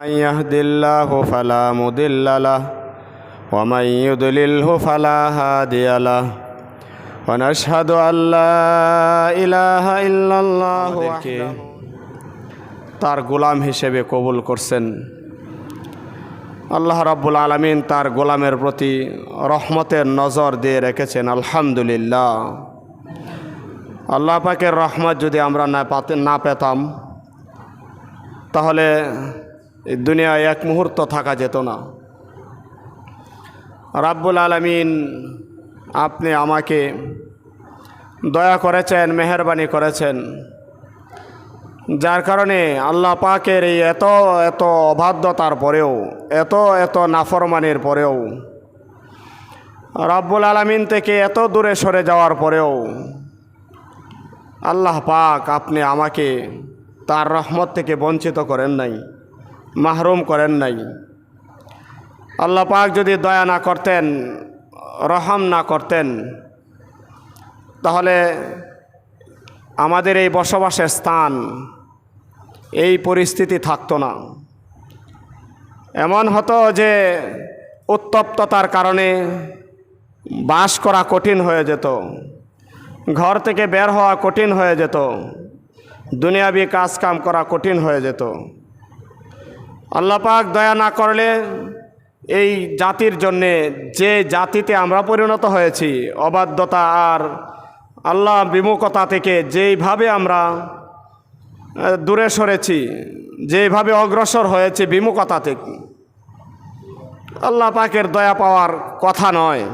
من يهد الله فلا مضل له ومن يضلله فلا هادي له ونشهد أن لا إله إلا الله وحده তার গোলাম হিসেবে কবুল করছেন। আল্লাহ রাব্বুল আলামিন তার গোলামের প্রতি রহমতের নজর দিয়ে রেখেছেন। আলহামদুলিল্লাহ। আল্লাহ পাকের রহমত যদি আমরা না পেতাম তাহলে এই দুনিয়ায় এক মুহূর্ত থাকা যেত না। রাব্বুল আলামিন আপনি আমাকে দয়া করেছেন, মেহেরবানি করেছেন, যার কারণে আল্লাহ পাকের এই এত এত অবাধ্যতার পরেও, এত নাফরমানির পরেও, রাব্বুল আলামিন থেকে এত দূরে সরে যাওয়ার পরেও আল্লাহ পাক আপনি আমাকে তার রহমত থেকে বঞ্চিত করেন নাই, মাহরুম করেন নাই। আল্লাহ পাক যদি দয়া না করতেন, রহম না করতেন, তাহলে আমাদের এই বসবাসের স্থান, এই পরিস্থিতি থাকতো না। এমন হতো যে উত্তপ্ততার কারণে বাস করা কঠিন হয়ে যেত, ঘর থেকে বের হওয়া কঠিন হয়ে যেত, দুনিয়াবি কাজ কাম করা কঠিন হয়ে যেত। আল্লাহ পাক দয়া না করলে এই জাতির জন্যে, যে জাতিতে আমরা পরিণত হয়েছি, অবাধ্যতা আর আল্লাহ বিমুখতা থেকে যেইভাবে আমরা দূরে সরেছি, যেইভাবে অগ্রসর হয়েছে বিমুখতা থেকে, আল্লাহ পাকের দয়া পাওয়ার কথা নয়।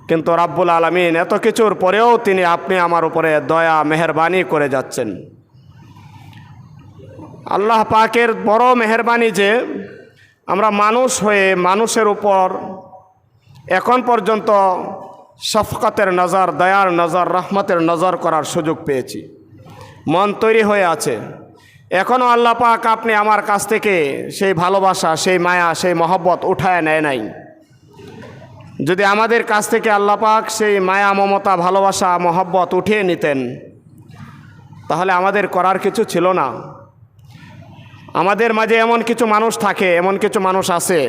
কিন্তু রাব্বুল আলামিন এত কিছুর পরেও আপনি আমার উপরে দয়া মেহেরবানি করে যাচ্ছেন। আল্লাহ পাকের বড় মেহেরবানি যে আমরা মানুষ হয়ে মানুষের উপর এখন পর্যন্ত শফকতের নজর, দয়ার নজর, রহমতের নজর করার সুযোগ পেয়েছি। মন তৈরি হয়ে আছে। এখনও আল্লাহ পাক আপনি আমার কাছ থেকে সেই ভালোবাসা, সেই মায়া, সেই মহব্বত উঠায় নেয় নাই। যদি আমাদের কাছ থেকে আল্লাহ পাক সেই মায়া, মমতা, ভালোবাসা, মহব্বত উঠিয়ে নিতেন, তাহলে আমাদের করার কিছু ছিল না। আমাদের মাঝে এমন কিছু মানুষ থাকে, এমন কিছু মানুষ আছে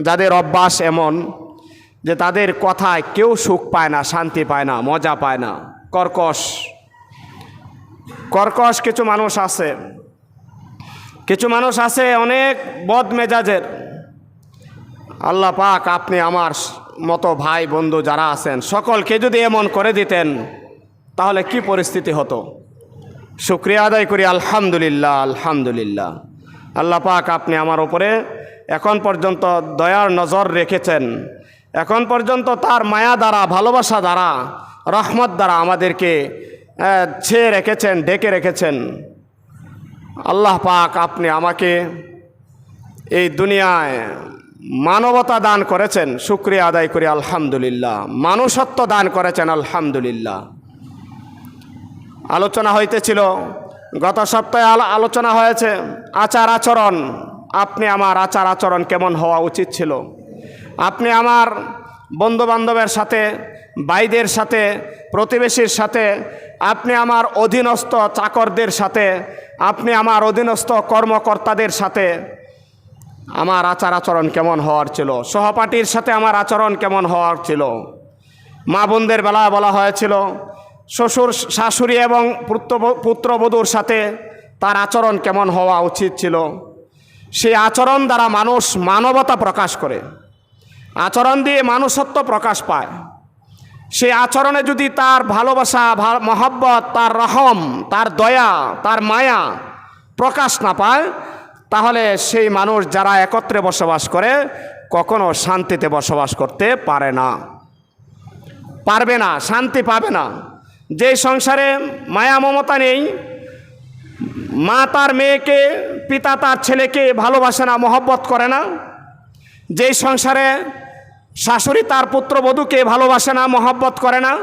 যাদের অভ্যাস এমন যে তাদের কথায় কেউ সুখ পায় না, শান্তি পায় না, মজা পায় না। কর্কশ কিছু মানুষ আছে। কিছু মানুষ আছে অনেক বদ মেজাজের। আল্লাহ পাক আপনি আমার মতো ভাই বন্ধু যারা আছেন সকলকে যদি এমন করে দিতেন, তাহলে কি পরিস্থিতি হতো? শুকরিয়া আদায় করি, আলহামদুলিল্লাহ, আলহামদুলিল্লাহ। আল্লাহ পাক আপনি আমার উপরে এখন পর্যন্ত দয়ার নজর রেখেছেন। এখন পর্যন্ত তার মায়া দ্বারা, ভালোবাসা দ্বারা, রহমত দ্বারা আমাদেরকে ছেয়ে রেখেছেন, ডেকে রেখেছেন। আল্লাহ পাক আপনি আমাকে এই দুনিয়ায় মানবতা দান করেছেন, শুকরিয়া আদায় করি, আলহামদুলিল্লাহ। মানুষত্ব দান করেছেন, আলহামদুলিল্লাহ। আলোচনা হইতেছিল, গত সপ্তাহে আলোচনা হয়েছে আচার আচরণ। আপনি আমার আচার আচরণ কেমন হওয়া উচিত ছিল? আপনি আমার বন্ধুবান্ধবের সাথে, ভাইদের সাথে, প্রতিবেশীর সাথে, আপনি আমার অধীনস্থ চাকরদের সাথে, আপনি আমার অধীনস্থ কর্মকর্তাদের সাথে আমার আচার আচরণ কেমন হওয়ার ছিল? সহপাঠীর সাথে আমার আচরণ কেমন হওয়ার ছিল? মা বোনদের বেলা বলা হয়েছিল শ্বশুর, শাশুড়ি এবং পুত্রবধূর সাথে তার আচরণ কেমন হওয়া উচিত ছিল। সেই আচরণ দ্বারা মানুষ মানবতা প্রকাশ করে, আচরণ দিয়ে মানুষত্ব প্রকাশ পায়। সেই আচরণে যদি তার ভালোবাসা, মহব্বত, তার রহম, তার দয়া, তার মায়া প্রকাশ না পায়, তাহলে সেই মানুষ যারা একত্রে বসবাস করে কখনো শান্তিতে বসবাস করতে পারে না, পারবে না, শান্তি পাবে না। যে সংসারে মায়া মমতা নেই, মা তার মেয়েকে, পিতা তার ছেলেকে ভালোবাসে না, মহব্বত করে না, যেই সংসারে শাশুড়ি তার পুত্রবধূকে ভালোবাসে না, মহব্বত করে না,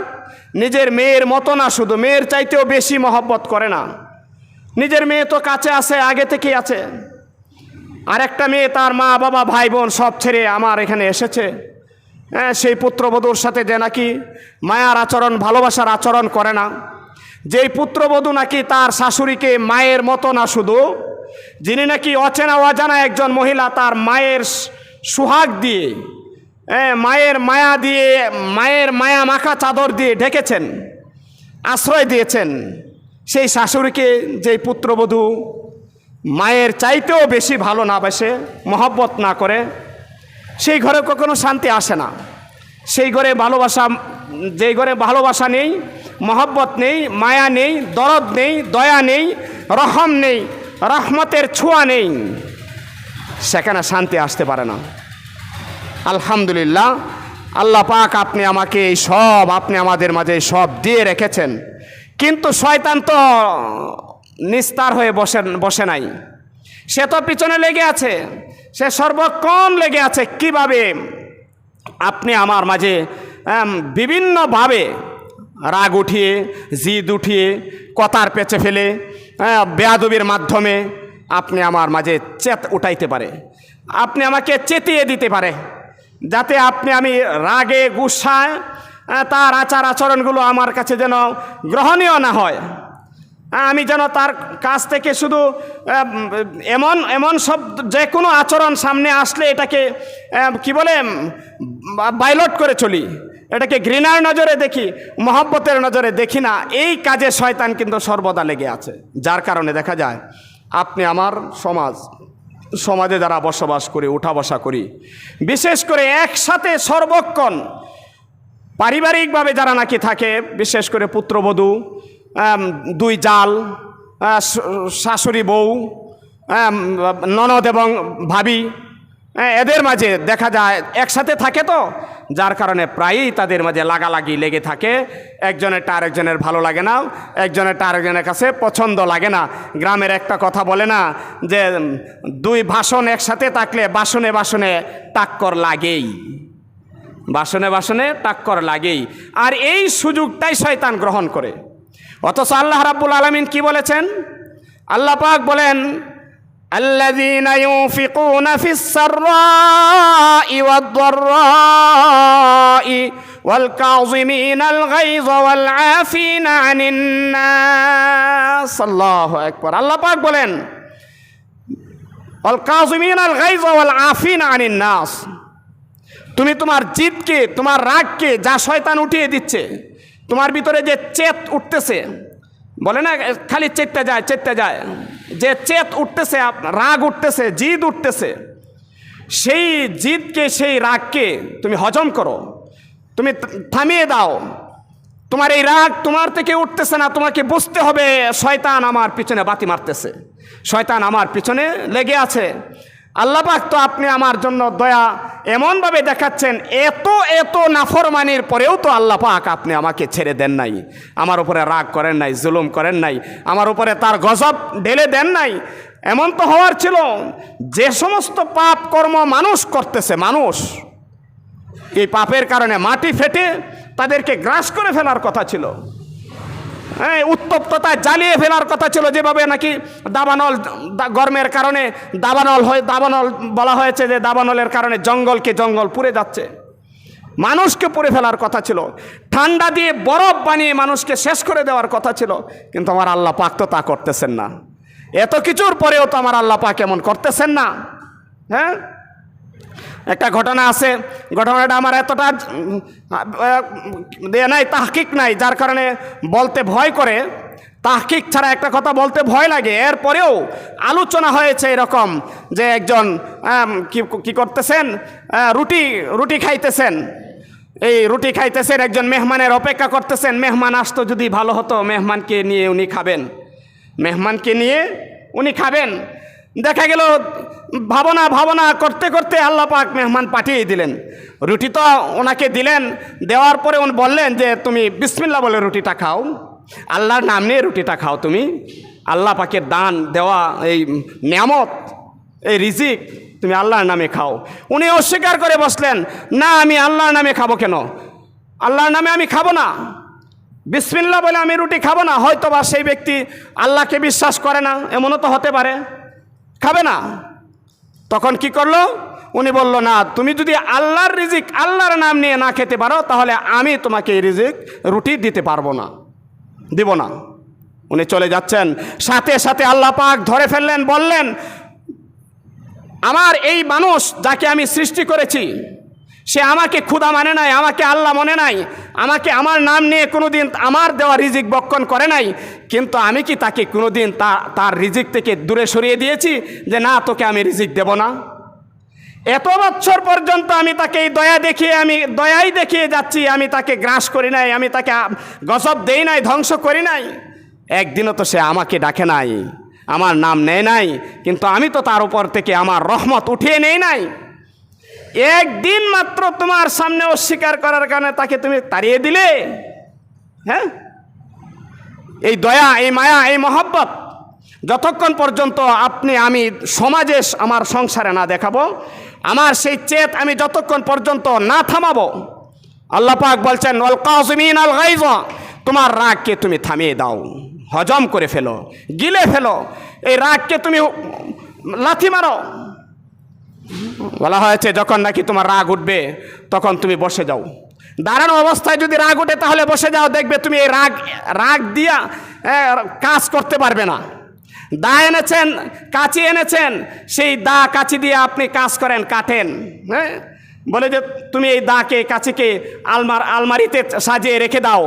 নিজের মেয়ের মতো না, শুধু মেয়ের চাইতেও বেশি মহব্বত করে না। নিজের মেয়ে তো কাছে আছে, আগে থেকেই আছে। আরেকটা মেয়ে তার মা বাবা ভাই বোন সব ছেড়ে আমার এখানে এসেছে, সেই পুত্রবধূর সাথে যে নাকি মায়ার আচরণ, ভালোবাসার আচরণ করে না, যেই পুত্রবধূ নাকি তার শাশুড়িকে মায়ের মতো না, শুধু যিনি নাকি অচেনা অজানা একজন মহিলা তার মায়ের সুহাগ দিয়ে, মায়ের মায়া দিয়ে, মায়ের মায়া মাখা চাদর দিয়ে ঢেকেছেন, আশ্রয় দিয়েছেন, সেই শাশুড়িকে যেই পুত্রবধূ মায়ের চাইতেও বেশি ভালো না বাসে, মহব্বত না করে, সেই ঘরে কখনো শান্তি আসে না। সেই ঘরে ভালোবাসা, যেই ঘরে ভালোবাসা নেই, মহব্বত নেই, মায়া নেই, দরদ নেই, দয়া নেই, রহম নেই, রহমতের ছোঁয়া নেই, সেখানে শান্তি আসতে পারে না। আলহামদুলিল্লাহ, আল্লাহ পাক আপনি আমাকে এই সব, আপনি আমাদের মাঝে সব দিয়ে রেখেছেন। কিন্তু শয়তান তো নিস্তার হয়ে বসে নাই, সে তো পিছনে লেগে আছে, সে সর্বক্ষণ লেগে আছে কিভাবে আপনি আমার মাঝে বিভিন্নভাবে রাগ উঠিয়ে, জিদ উঠিয়ে, কথার পেঁচে ফেলে, বেয়াদবির মাধ্যমে আপনি আমার মাঝে চেত উঠাইতে পারে, আপনি আমাকে চেতিয়ে দিতে পারে, যাতে আমি রাগে গুসায় তার আচার আচরণগুলো আমার কাছে যেন গ্রহণীয় না হয়। আমি যেন তার কাছ থেকে শুধু এমন এমন সব যে কোনো আচরণ সামনে আসলে এটাকে কি বলে বাইলট করে চলি, এটাকে ঘৃণার নজরে দেখি, মহব্বতের নজরে দেখি না। এই কাজে শয়তান কিন্তু সর্বদা লেগে আছে, যার কারণে দেখা যায় আপনি আমার সমাজে যারা বসবাস করি, উঠা বসা করি, বিশেষ করে একসাথে সর্বক্ষণ পারিবারিকভাবে যারা নাকি থাকে, বিশেষ করে পুত্রবধূ, দুই জাল, শাশুড়ি বউ, ননদ এবং ভাবি, এদের মাঝে দেখা যায় একসাথে থাকে, তো যার কারণে প্রায়ই তাদের মাঝে লাগালাগি লেগে থাকে। একজনেরটা আরেকজনের ভালো লাগে না, একজনেরটা আরেকজনের কাছে পছন্দ লাগে না। গ্রামের একটা কথা বলে না যে দুই ভাষণ একসাথে থাকলে বাসনে বাসনে টাক্কর লাগেই, বাসনে বাসনে টাক্কর লাগেই। আর এই সুযোগটাই শয়তান গ্রহণ করে। অথচ আল্লাহ রাব্বুল আলামিন কি বলেছেন? আল্লাহ পাক বলেন, আল্লাযীনা ইউনফিকুনা ফিস সাররাই ওয়াদ দাররাই ওয়াল কাযিমিনাল গায়যা ওয়াল আফিনা আনিন নাস। আল্লাহু আকবার। আল্লাহ পাক বলেন, ওয়াল কাযিমিনাল গায়যা ওয়াল আফিনা আনিন নাস। তুমি তোমার জিদকে, তোমার রাগকে যা শয়তান উঠিয়ে দিচ্ছে, তোমার ভিতরে যে চেত উঠতেছে, বলে না খালি চেতে যায়, যে চেত উঠতেছে, রাগ উঠতেছে, জিদ উঠতেছে, সেই জিদকে, সেই রাগকে তুমি হজম করো, তুমি থামিয়ে দাও। তোমার এই রাগ তোমার থেকে উঠতেছে না, তোমাকে বুঝতে হবে শয়তান আমার পিছনে বাতি মারতেছে, শয়তান আমার পিছনে লেগে আছে। আল্লাহ পাক তো আপনি আমার জন্য দয়া এমনভাবে দেখাচ্ছেন, এত এত নাফরমানির পরেও তো আল্লাহ পাক আপনি আমাকে ছেড়ে দেন নাই, আমার উপরে রাগ করেন নাই, জুলুম করেন নাই, আমার উপরে তার গজব ঢেলে দেন নাই। এমন তো হওয়ার ছিল, যে সমস্ত পাপ কর্ম মানুষ করতেছে, মানুষ এই পাপের কারণে মাটি ফেটে তাদেরকে গ্রাস করে ফেলার কথা ছিল, উত্তপ্ততায় জ্বালিয়ে ফেলার কথা ছিল। যেভাবে নাকি দাবানল, গরমের কারণে দাবানল বলা হয়েছে যে দাবানলের কারণে জঙ্গল পুড়ে যাচ্ছে, মানুষকে পুড়ে ফেলার কথা ছিল। ঠান্ডা দিয়ে বরফ বানিয়ে মানুষকে শেষ করে দেওয়ার কথা ছিল, কিন্তু আমার আল্লাহ পাক তো তা করতেছেন না। এত কিছুর পরেও তো আমার আল্লাহ পাক এমন করতেছেন না। হ্যাঁ, একটা ঘটনা আছে, ঘটনাটা আমার এতটা নাই, তাহকিক নাই, যার কারণে বলতে ভয় করে। তাহকিক ছাড়া একটা কথা বলতে ভয় লাগে। এরপরেও আলোচনা হয়েছে এরকম যে একজন কি করতেছেন, রুটি খাইতেছেন, এই রুটি খাইতেছেন, একজন মেহমানের অপেক্ষা করতেছেন। মেহমান আসতো যদি ভালো হতো, মেহমানকে নিয়ে উনি খাবেন। দেখা গেল ভাবনা করতে করতে আল্লাহ পাক মেহমান পাঠিয়ে দিলেন। রুটি তো ওনাকে দিলেন, দেওয়ার পরে উনি বললেন যে তুমি বিসমিল্লাহ বলে রুটিটা খাও, আল্লাহর নাম নিয়ে রুটিটা খাও, তুমি আল্লাহ পাকের দান দেওয়া এই নিয়ামত, এই রিজিক তুমি আল্লাহর নামে খাও। উনি অস্বীকার করে বসলেন, না আমি আল্লাহর নামে খাবো কেন, আল্লাহর নামে আমি খাবো না, বিসমিল্লাহ বলে আমি রুটি খাবো না। হয়তো বা সেই ব্যক্তি আল্লাহকে বিশ্বাস করে না, এমনও তো হতে পারে, খাবে না। তখন কি করলো, উনি বলল, না তুমি যদি আল্লাহর রিজিক আল্লাহর নাম নিয়ে না খেতে পারো, তাহলে আমি তোমাকে এই রিজিক রুটি দিব না। উনি চলে যাচ্ছেন, সাথে সাথে আল্লাহ পাক ধরে ফেললেন, বললেন, আমার এই মানুষ যাকে আমি সৃষ্টি করেছি, সে আমাকে ক্ষুধা মানে নাই, আমাকে আল্লাহ মনে নাই, আমাকে আমার নাম নিয়ে কোনোদিন আমার দেওয়া রিজিক বক্ষণ করে নাই, কিন্তু আমি কি তাকে কোনোদিন তার রিজিক থেকে দূরে সরিয়ে দিয়েছি যে না, তোকে আমি রিজিক দেব না? এত বছর পর্যন্ত আমি তাকে এই দয়াই দেখিয়ে যাচ্ছি, আমি তাকে গ্রাস করি নাই, আমি তাকে গজব দেই নাই, ধ্বংস করি নাই। একদিনও তো সে আমাকে ডাকে নাই, আমার নাম নেয় নাই, কিন্তু আমি তো তার উপর থেকে আমার রহমত উঠিয়ে নেই নাই। একদিন মাত্র তোমার সামনে অস্বীকার করার কারণে তাকে তুমি তাড়িয়ে দিলে। হ্যাঁ, এই দয়া, এই মায়া, এই মহব্বত যতক্ষণ পর্যন্ত আমি সমাজে আমার সংসারে না দেখাবো, আমার সেই চেত আমি যতক্ষণ পর্যন্ত না থামাবো, আল্লাহ পাক বলছেন ওয়াল কাযিমিন আল গায়জ, তোমার রাগকে তুমি থামিয়ে দাও, হজম করে ফেলো, গিলে ফেলো, এই রাগকে তুমি লাথি মারো। বলা হয়েছে যখন নাকি তোমার রাগ উঠবে তখন তুমি বসে যাও, দাঁড়ানো অবস্থায় যদি রাগ উঠে তাহলে বসে যাও, দেখবে তুমি এই রাগ দিয়া কাজ করতে পারবে না। দা এনেছেন, কাঁচি এনেছেন, সেই দা কাঁচি দিয়ে আপনি কাজ করেন, কাটেন। হ্যাঁ, বলে যে তুমি এই দাকে কাঁচিকে আলমারিতে সাজিয়ে রেখে দাও,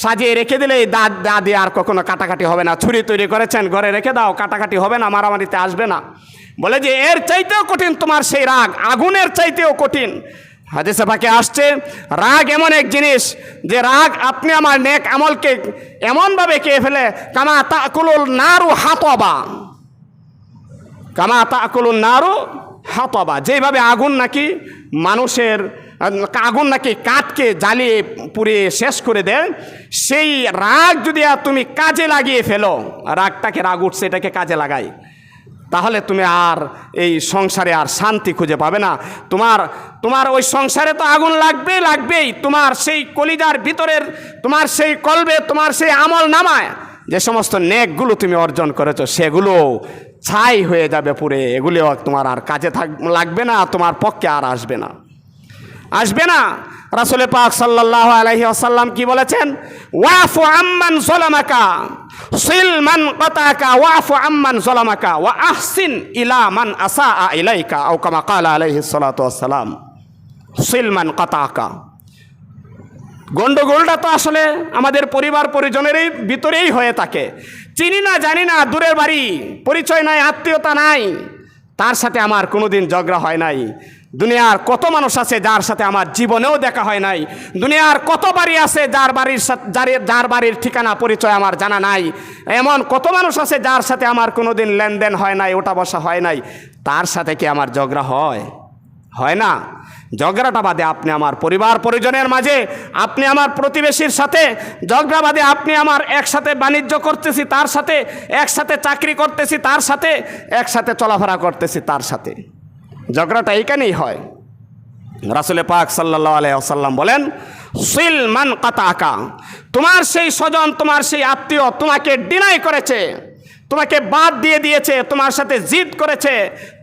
সাজিয়ে রেখে দিলে এই দা দিয়ে আর কখনো কাটাকাটি হবে না। ছুরি তৈরি করেছেন, ঘরে রেখে দাও, কাটাকাটি হবে না, মারামারিতে আসবে না। বলে যে এর চাইতেও কঠিন তোমার সেই রাগ, আগুনের চাইতেও কঠিন। হাদিসে পাকে আসছে, রাগ এমন এক জিনিস যে রাগ আপনি আমার নেক আমলকে এমনভাবে খেয়ে ফেলে, কামা তাকুলুন নারু হাতবা, কামা তাকুলুন নারু হাতবা, যেভাবে আগুন নাকি কাঠকে জ্বালিয়ে পুড়িয়ে শেষ করে দেয়, সেই রাগ যদি তুমি কাজে লাগিয়ে ফেলো, রাগটাকে, রাগ উঠছে এটাকে কাজে লাগাই, তাহলে তুমি আর এই সংসারে আর শান্তি খুঁজে পাবে না। তোমার ওই সংসারে তো আগুন লাগবেই। তোমার সেই কলিজার ভিতরের, তোমার সেই কলবে, তোমার সেই আমল নামায় যে সমস্ত নেকগুলো তুমি অর্জন করেছো, সেগুলো ছাই হয়ে যাবে পুরে, এগুলো তোমার আর কাজে লাগবে না, তোমার পক্ষে আর আসবে না। রাসূল পাক সাল্লাল্লাহু আলাইহি ওয়াসাল্লাম কি বলেছেন? ওয়াফু আম্মান যালামাকা সিল মান কাতাকা ওয়াফু আম্মান যালামাকা ওয়া আহসিন ইলা মান আসাআ ইলাইকা, আও কামা ক্বালা আলাইহি সাল্লাতু ওয়াসসালাম। সিল মান কাতাকা, গন্ডগোলটা তো আসলে আমাদের পরিবার পরিজনেরই ভিতরেই হয়ে থাকে। চিনি না, জানি না, দূরের বাড়ি, পরিচয় নাই, আত্মীয়তা নাই, তার সাথে আমার কোনোদিন ঝগড়া হয় নাই। দুনিয়ার কত মানুষ আছে যার সাথে আমার জীবনেও দেখা হয় নাই। দুনিয়ার কত বাড়ি আছে যার বাড়ির ঠিকানা পরিচয় আমার জানা নাই। এমন কত মানুষ আছে যার সাথে আমার কোনোদিন লেনদেন হয় নাই, ওঠা বসা হয় নাই। তার সাথে কি আমার ঝগড়া হয় না? ঝগড়াটা বাদে আপনি আমার পরিবার পরিজনের মাঝে, আপনি আমার প্রতিবেশীর সাথে ঝগড়া বাদে, আপনি আমার একসাথে বাণিজ্য করতেছি তার সাথে, একসাথে চাকরি করতেছি তার সাথে, একসাথে চলাফেরা করতেছি তার সাথে, ঝগড়াটা এইখানেই হয়। রাসূল পাক সাল্লাল্লাহু আলাইহি ওয়াসাল্লাম বলেন, সিল মান কাতাকা, তোমার সেই স্বজন, তোমার সেই আত্মীয় তোমাকে ডিনাই করেছে, তোমাকে বাদ দিয়ে দিয়েছে, তোমার সাথে জিদ করেছে,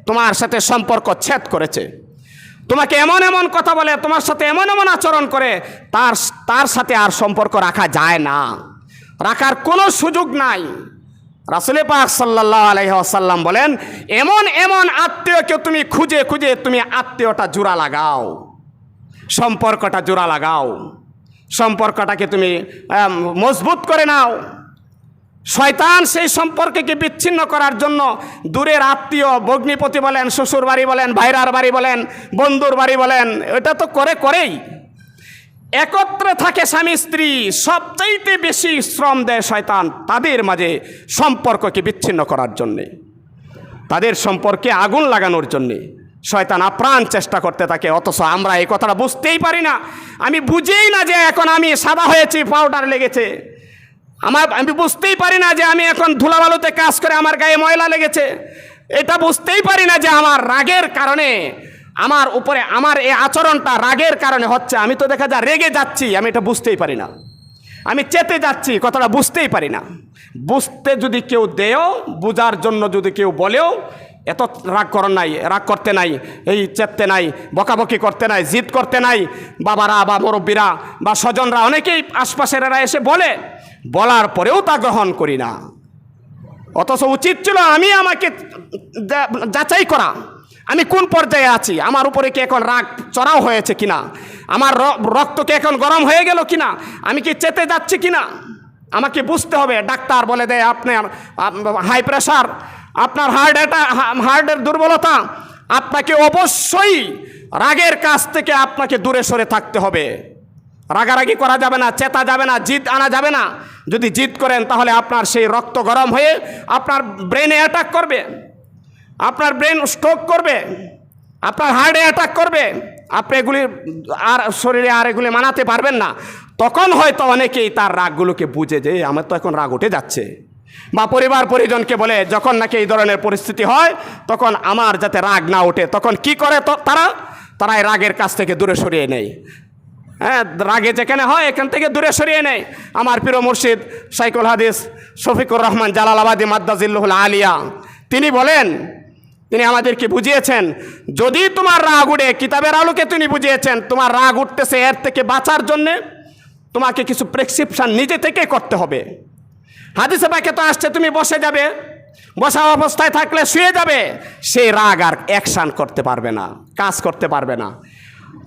তোমার সাথে সম্পর্ক ছেদ করেছে, তোমাকে এমন এমন কথা বলে, তোমার সাথে এমন এমন আচরণ করে, তার সাথে আর সম্পর্ক রাখা যায় না, রাখার কোনো সুযোগ নাই। রাসূল পাক সাল্লাল্লাহু আলাইহি ওয়াসাল্লাম বলেন, এমন আত্মীয়কে তুমি খুঁজে তুমি আত্মীয়টা জোড়া লাগাও, সম্পর্কটা জোড়া লাগাও, সম্পর্কটাকে তুমি মজবুত করে নাও। শয়তান সেই সম্পর্ককে বিচ্ছিন্ন করার জন্য দূরের আত্মীয়, ভগ্নিপতি বলেন, শ্বশুর বাড়ি বলেন, ভাইরার বাড়ি বলেন, বন্ধুর বাড়ি বলেন, এটা তো করেই। একত্রে থাকে স্বামী স্ত্রী, সবচাইতে বেশি শ্রম দেয় শয়তান তাদের মাঝে সম্পর্ককে বিচ্ছিন্ন করার জন্যে, তাদের সম্পর্কে আগুন লাগানোর জন্যে শয়তান আপ্রাণ চেষ্টা করতে থাকে। অথচ আমরা এই কথাটা বুঝতেই পারি না, আমি বুঝেই না যে এখন আমি সাদা হয়েছি, পাউডার লেগেছে, আমি বুঝতেই পারি না যে আমি এখন ধুলাবালুতে কাজ করে আমার গায়ে ময়লা লেগেছে, এটা বুঝতেই পারি না যে আমার রাগের কারণে আমার উপরে আমার এই আচরণটা রাগের কারণে হচ্ছে। আমি তো দেখা যায় রেগে যাচ্ছি, আমি এটা বুঝতেই পারি না, আমি চেতে যাচ্ছি, কথাটা বুঝতেই পারি না। বুঝতে যদি কেউ দেও, বুঝার জন্য যদি কেউ বলেও, এত রাগ করেন নাই, রাগ করতে নাই, এই চেতে নাই, বকাবকি করতে নাই, জিদ করতে নাই। বাবারা বা মুরব্বীরা বা স্বজনরা অনেকেই আশপাশেরা এসে বলার পরেও তা গ্রহণ করি না। অথচ উচিত ছিল আমাকে যাচাই করা, আমি কোন পর্যায়ে আছি, আমার উপরে কি এখন রাগ চড়াও হয়েছে কিনা, আমার রক্ত কি এখন গরম হয়ে গেল কিনা, আমি কি চেতে যাচ্ছি কিনা, আমাকে বুঝতে হবে। ডাক্তার বলে দেয় আপনার হাই প্রেশার, আপনার হার্টের দুর্বলতা, আপনাকে অবশ্যই রাগের কাছ থেকে আপনাকে দূরে সরে থাকতে হবে। রাগারাগি করা যাবে না, চেতা যাবে না, জিদ আনা যাবে না। যদি জিদ করেন তাহলে আপনার সেই রক্ত গরম হয়ে আপনার ব্রেনে অ্যাটাক করবে, আপনার ব্রেন স্ট্রোক করবে, আপনার হার্টে অ্যাটাক করবে, আপনি এগুলি আর শরীরে আর এগুলি মানাতে পারবেন না। তখন হয়তো অনেকেই তার রাগগুলোকে বুঝে যে আমার তো এখন রাগ উঠে যাচ্ছে, বা পরিবার পরিজনকে বলে যখন নাকি এই ধরনের পরিস্থিতি হয় তখন আমার যাতে রাগ না ওঠে, তখন কি করে তারা এই রাগের কাছ থেকে দূরে সরিয়ে নেয়। হ্যাঁ, রাগে যেখানে হয় এখান থেকে দূরে সরিয়ে নেয়। আমার প্রিয় মুর্শিদ শাইখুল হাদিস শফিকুর রহমান জালালাবাদী মাদ্দাজিল্লুহুল আলিয়া তিনি বলেন, তিনি আমাদেরকে বুঝিয়েছেন, যদি তোমার রাগ উঠে, কিতাবের আলোকে তিনি বুঝিয়েছেন, তোমার রাগ উঠতেছে, এর থেকে বাঁচার জন্যে তোমাকে কিছু প্রেসক্রিপশন নিজে থেকে করতে হবে। হাদিসে পাকে তো আসছে তুমি বসে যাবে, বসা অবস্থায় থাকলে শুয়ে যাবে, সেই রাগ আর অ্যাকশন করতে পারবে না, কাজ করতে পারবে না।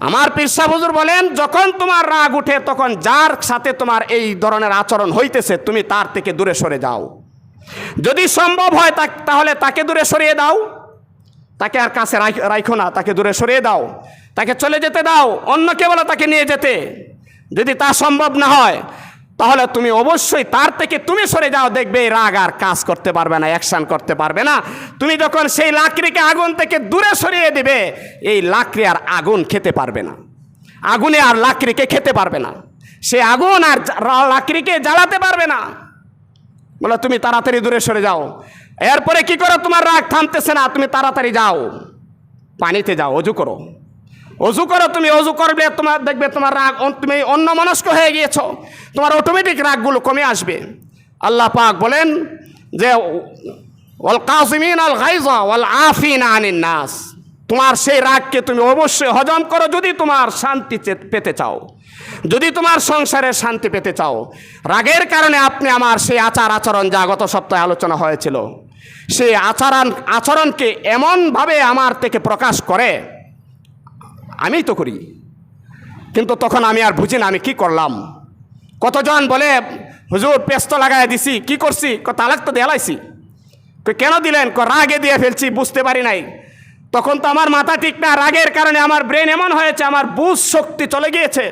আমার পীর সাহেব হুজুর বলেন, যখন তোমার রাগ উঠে তখন যার সাথে তোমার এই ধরনের আচরণ হইতেছে তুমি তার থেকে দূরে সরে যাও। যদি সম্ভব হয় তাহলে তাকে দূরে সরিয়ে দাও, তাকে আর কাছে রাখো না, তাকে দূরে সরিয়ে দাও, তাকে চলে যেতে দাও, অন্যকে বলো তাকে নিয়ে যেতে। যদি তা সম্ভব না হয় তাহলে তুমি অবশ্যই তার থেকে তুমি সরে যাও, দেখবে এই রাগ আর কাজ করতে পারবে না, অ্যাকশন করতে পারবে না। তুমি যখন সেই লাকড়িকে আগুন থেকে দূরে সরিয়ে দিবে, এই লাকড়ি আর আগুন খেতে পারবে না, আগুনে আর লাকড়িকে খেতে পারবে না, সে আগুন আর লাকড়িকে জ্বালাতে পারবে না। বলো তুমি তাড়াতাড়ি দূরে সরে যাও। এরপরে কি করো, তোমার রাগ থামতেছে না, তুমি তাড়াতাড়ি যাও, পানিতে যাও, অজু করো, অজু করো। তুমি অজু করবে, তোমার দেখবে তোমার রাগ, তুমি অন্যমনস্ক হয়ে গিয়েছো, তোমার অটোমেটিক রাগগুলো কমে আসবে। আল্লাহ পাক বলেন যে ওয়াল কাযিমিন আল গায়যা ওয়াল আফিনা আনিন নাস, তোমার সেই রাগকে তুমি অবশ্যই হজম করো যদি তোমার শান্তি পেতে চাও, যদি তোমার সংসারে শান্তি পেতে চাও। রাগের কারণে আপনি আমার সেই আচার আচরণ যা গত সপ্তাহে আলোচনা হয়েছিল, সেই আচরণকে এমনভাবে আমার থেকে প্রকাশ করে, আমি তো করি, কিন্তু তখন আমি আর বুঝি না আমি কি করলাম। কতজন বলে হুজুর পেস্ত লাগাই দিছি, কি করছি, তালাক তো দেলাইছি। কেন দিলেন? রাগে দিয়ে ফেলছি, বুঝতে পারি নাই। তখন তো আমার মাথা ঠিক না, রাগের কারণে আমার ব্রেন এমন হয়েছে, আমার বুঝ শক্তি চলে গিয়েছে।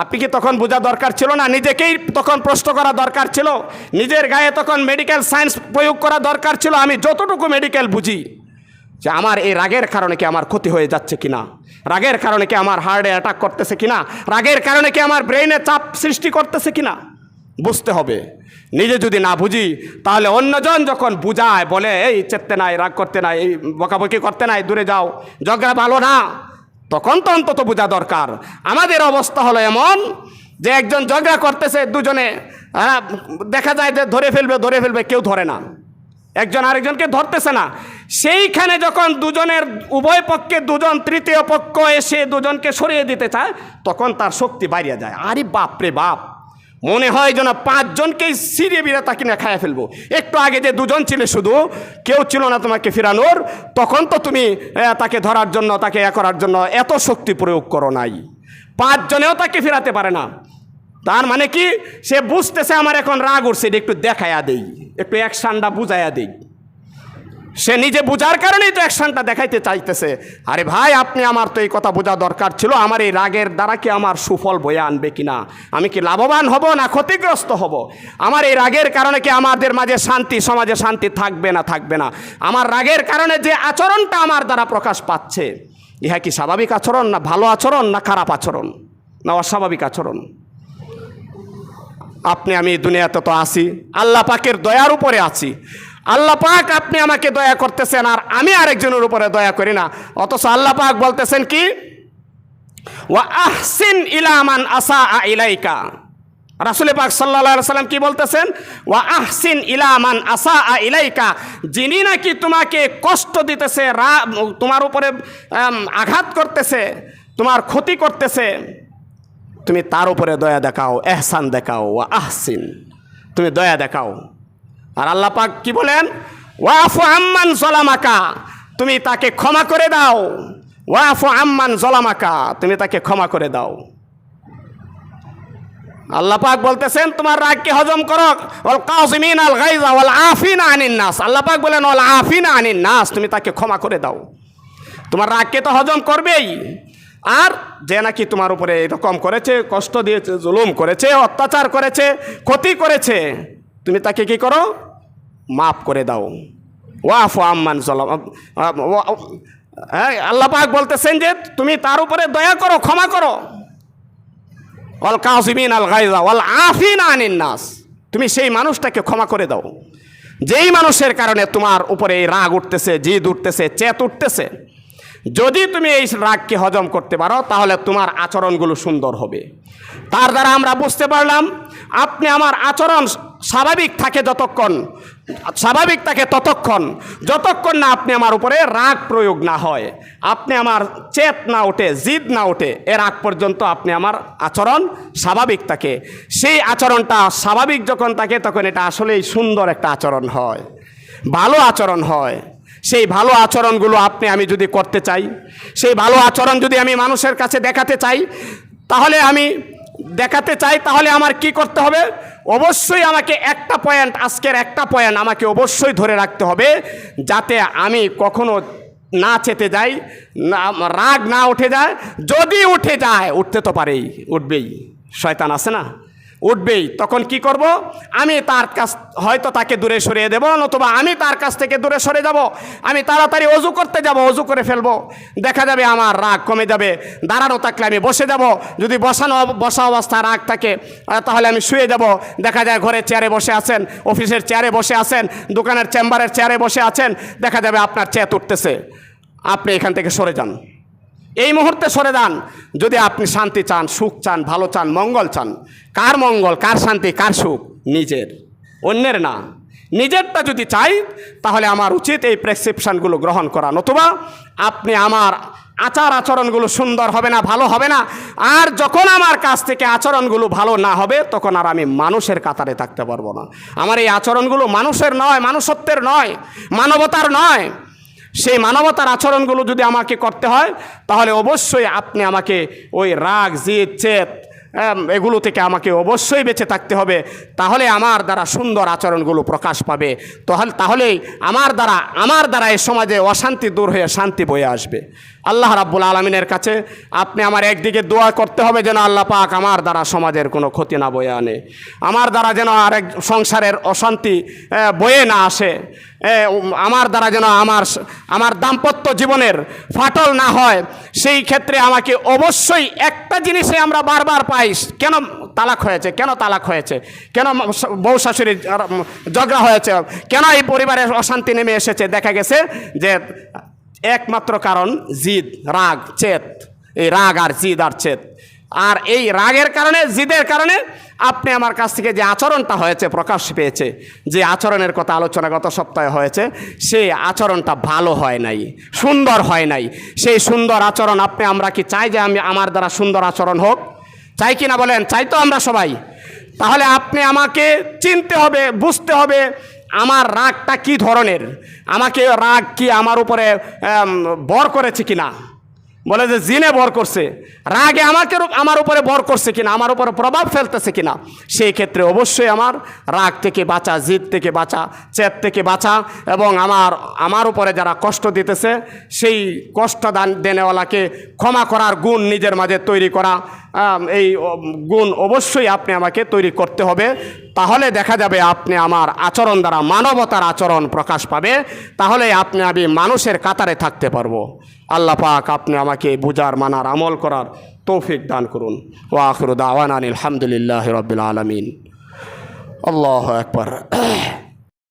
আপনি কি তখন বোঝা দরকার ছিল না? নিজেকেই তখন প্রশ্ন করা দরকার ছিল, নিজের গায়ে তখন মেডিকেল সায়েন্স প্রয়োগ করা দরকার ছিল। আমি যতটুকু মেডিকেল বুঝি যে আমার এই রাগের কারণে কি আমার ক্ষতি হয়ে যাচ্ছে কিনা, রাগের কারণে কি আমার হার্টে অ্যাটাক করতেছে কিনা, রাগের কারণে কি আমার ব্রেইনে চাপ সৃষ্টি করতেছে কিনা, বুঝতে হবে। নিজে যদি না বুঝি তাহলে অন্যজন যখন বুঝায়, বলে এই চেতে নাই, রাগ করতে নাই, এই বকাবকি করতে নাই, দূরে যাও, ঝগড়া ভালো না, তখন তো অন্তত বোঝা দরকার। আমাদের অবস্থা হলো এমন যে একজন ঝগড়া করতেছে, দুজনে দেখা যায় যে ধরে ফেলবে, কেউ ধরে না, একজন আরেকজনকে ধরতেছে না। সেইখানে যখন দুজনের উভয় পক্ষে দুজন তৃতীয় পক্ষ এসে দুজনকে সরিয়ে দিতে চায়, তখন তার শক্তি বাড়িয়ে যায়। আরে বাপ রে বাপ, মনে হয় যেন 5 জনকেই সিরিয়ে বিরে তাকে না খাইয়া ফেলবো। একটু আগে যে 2জন ছিলে, শুধু কেউ ছিল না তোমাকে ফিরানোর, তখন তো তুমি তাকে ধরার জন্য, তাকে করার জন্য এত শক্তি প্রয়োগ করো নাই। 5 জনেও তাকে ফিরাতে পারে না। তার মানে কি, সে বুঝতেছে আমার এখন রাগ উঠছে, এটা একটু দেখাইয়া দেই, একটু অ্যাকশনটা বুঝাইয়া দেই। সে নিজে বুঝার কারণেই তো অ্যাকশনটা দেখাইতে চাইতেছে। আরে ভাই, আপনি আমার তো এই কথা বোঝা দরকার ছিল, আমার এই রাগের দ্বারা কি আমার সুফল বয়ে আনবে কিনা, আমি কি লাভবান হব না ক্ষতিগ্রস্ত হব, আমার এই রাগের কারণে কি আমাদের মাঝে শান্তি, সমাজে শান্তি থাকবে না, আমার রাগের কারণে যে আচরণটা আমার দ্বারা প্রকাশ পাচ্ছে, ইহা কি স্বাভাবিক আচরণ, না ভালো আচরণ, না খারাপ আচরণ, না অস্বাভাবিক আচরণ। আপনি আমি দুনিয়াতে তো আছি, আল্লাহ পাকের দয়ার উপরে আছি। আল্লাহ পাক আপনি আমাকে দয়া করতেছেন, আর আমি আরেকজনের উপরে দয়া করি না। অথচ আল্লাহ পাক বলতেছেন কি, ওয়া আহসিন ইলা মান আসা ইলাইকা, রাসূল পাক সাল্লাল্লাহু আলাইহি সাল্লাম কি বলতেছেন, ওয়া আহসিন ইলা মান আসা ইলাইকা, যিনি নাকি তোমাকে কষ্ট দিতেছে, তোমার উপরে আঘাত করতেছে, তোমার ক্ষতি করতেছে, তুমি তার উপরে দয়া দেখাও, এহসান দেখাও, ওয়া আহসিন, তুমি দয়া দেখাও। আর আল্লাহ পাক কি বলেন, ওয়াফু আম্মান যালামাকা, তুমি তাকে ক্ষমা করে দাও, ওয়াফু আম্মান যালামাকা, তুমি তাকে ক্ষমা করে দাও। আল্লাহ পাক বলতেছেন তোমার রাগকে হজম করো, ওয়াল কাযিমিনাল গায়যা ওয়াল আফিনা আনিন নাস, আল্লাহ পাক বলেন ওয়াল আফিনা আনিন নাস, তুমি তাকে ক্ষমা করে দাও। তোমার রাগকে তো হজম করবেই, আর যে নাকি তোমার উপরে এরকম করেছে, কষ্ট দিয়েছে, জুলুম করেছে, অত্যাচার করেছে, ক্ষতি করেছে, তুমি তাকে কি করো, মাফ করে দাও। ওয়াফু আম্মান যালাম, আল্লাহ পাক বলতেছেন যে তুমি তার উপরে দয়া করো, ক্ষমা করো। ওয়াল কাযিমিনাল গায়যা ওয়াল আফিনা আনিন নাস, তুমি সেই মানুষটাকে ক্ষমা করে দাও যেই মানুষের কারণে তোমার উপরে এই রাগ উঠতেছে, জিদ উঠতেছে, চেত উঠতেছে। যদি তুমি এই রাগকে হজম করতে পারো তাহলে তোমার আচরণগুলো সুন্দর হবে। তার দ্বারা আমরা বুঝতে পারলাম আপনি আমার আচরণ স্বাভাবিক থাকে যতক্ষণ না আপনি আমার উপরে রাগ প্রয়োগ না হয়, আপনি আমার চেত না ওঠে, জিদ না ওঠে, এর আগ পর্যন্ত আপনি আমার আচরণ স্বাভাবিক থাকে। সেই আচরণটা স্বাভাবিক যখন থাকে তখন এটা আসলেই সুন্দর একটা আচরণ হয়, ভালো আচরণ হয়। সেই ভালো আচরণগুলো আমি যদি করতে চাই, সেই ভালো আচরণ যদি আমি মানুষের কাছে দেখাতে চাই, তাহলে আমার কি করতে হবে? অবশ্যই আমাকে আজকের একটা পয়েন্ট আমাকে অবশ্যই ধরে রাখতে হবে, যাতে আমি কখনো না চেতে যাই, রাগ না উঠে যায়। যদি উঠে যায়, উঠতে তো পারেই, উঠবেই, শয়তান আছে না, উঠবেই। তখন কি করব? আমি তার কাছ হয়তো তাকে দূরে সরিয়ে দেবো, নতুবা আমি তার কাছ থেকে দূরে সরে যাব। আমি তাড়াতাড়ি অজু করতে যাব, অজু করে ফেলবো, দেখা যাবে আমার রাগ কমে যাবে। দাঁড়ানো থাকলে আমি বসে যাব, যদি বসা অবস্থা রাগ থাকে তাহলে আমি শুয়ে যাব। দেখা যায় ঘরের চেয়ারে বসে আছেন, অফিসের চেয়ারে বসে আছেন, দোকানের চেম্বারের চেয়ারে বসে আছেন, দেখা যাবে আপনার চেত উঠতেছে, আপনি এখান থেকে সরে যান, এই মুহূর্তে সরে যান। যদি আপনি শান্তি চান, সুখ চান, ভালো চান, মঙ্গল চান, কার মঙ্গল, কার শান্তি, কার সুখ? নিজের, অন্যের না। নিজেরটা যদি চাই তাহলে আমার উচিত এই প্রেসক্রিপশানগুলো গ্রহণ করা, নতুবা আপনি আমার আচরণগুলো সুন্দর হবে না, ভালো হবে না। আর যখন আমার কাছ থেকে আচরণগুলো ভালো না হবে, তখন আর আমি মানুষের কাতারে থাকতে পারবো না। আমার এই আচরণগুলো মানুষের নয়, মানুষত্বের নয়, মানবতার নয়। সেই মানবতার আচরণগুলো যদি আমাকে করতে হয়, তাহলে অবশ্যই আপনি আমাকে ওই রাগ, জিদ, চেত এগুলো থেকে আমাকে অবশ্যই বেঁচে থাকতে হবে। তাহলে আমার দ্বারা সুন্দর আচরণগুলো প্রকাশ পাবে। তাহলেই আমার দ্বারা এই সমাজে অশান্তি দূর হয়ে শান্তি বয়ে আসবে। আল্লাহ রাব্বুল আলামিনের কাছে আপনি আমার একদিকে দোয়া করতে হবে যেন আল্লাহ পাক আমার দ্বারা সমাজের কোনো ক্ষতি না বয়ে আনে, আমার দ্বারা যেন আরেক সংসারের অশান্তি বয়ে না আসে, আমার দ্বারা যেন আমার দাম্পত্য জীবনের ফাটল না হয়। সেই ক্ষেত্রে আমাকে অবশ্যই একটা জিনিসে আমরা বারবার পাই, কেন তালাক হয়েছে, কেন বউ শাশুড়ির ঝগড়া হয়েছে, কেন এই পরিবারের অশান্তি নেমে এসেছে? দেখা গেছে যে একমাত্র কারণ জিদ, রাগ, চেত। এই রাগ আর জিদ আর চেত, আর এই রাগের কারণে, জিদের কারণে আপনি আমার কাছ থেকে যে আচরণটা হয়েছে, প্রকাশ পেয়েছে, যে আচরণের কথা আলোচনা গত সপ্তাহে হয়েছে, সেই আচরণটা ভালো হয় নাই, সুন্দর হয় নাই। সেই সুন্দর আচরণ আমরা কি চাই যে আমার দ্বারা সুন্দর আচরণ হোক? চাই কি না বলেন? চাই তো আমরা সবাই। তাহলে আপনি আমাকে চিনতে হবে, বুঝতে হবে আমার রাগটা কি ধরনের, আমাকে রাগ কি আমার উপরে বর করেছে কিনা। বলে যে জিনে বর করছে, রাগে আমার উপরে বর করছে কিনা, আমার উপরে প্রভাব ফেলতেছে কিনা। সেই ক্ষেত্রে অবশ্যই আমার রাগ থেকে বাঁচা, জিদ থেকে বাঁচা, চেত থেকে বাঁচা, এবং আমার উপরে যারা কষ্ট দিতেছে সেই কষ্ট দেনেওয়ালাকে ক্ষমা করার গুণ নিজের মাঝে তৈরি করা, এই গুণ অবশ্যই আপনি আমাকে তৈরি করতে হবে। তাহলে দেখা যাবে আপনি আমার আচরণ দ্বারা মানবতার আচরণ প্রকাশ পাবে, তাহলে আমি মানুষের কাতারে থাকতে পারবো। আল্লাহ পাক আপনি আমাকে বুঝার, মানার, আমল করার তৌফিক দান করুন। ওয়া আখিরু দাওয়ানা আলহামদুলিল্লাহি রাব্বিল আলামিন। আল্লাহু আকবার।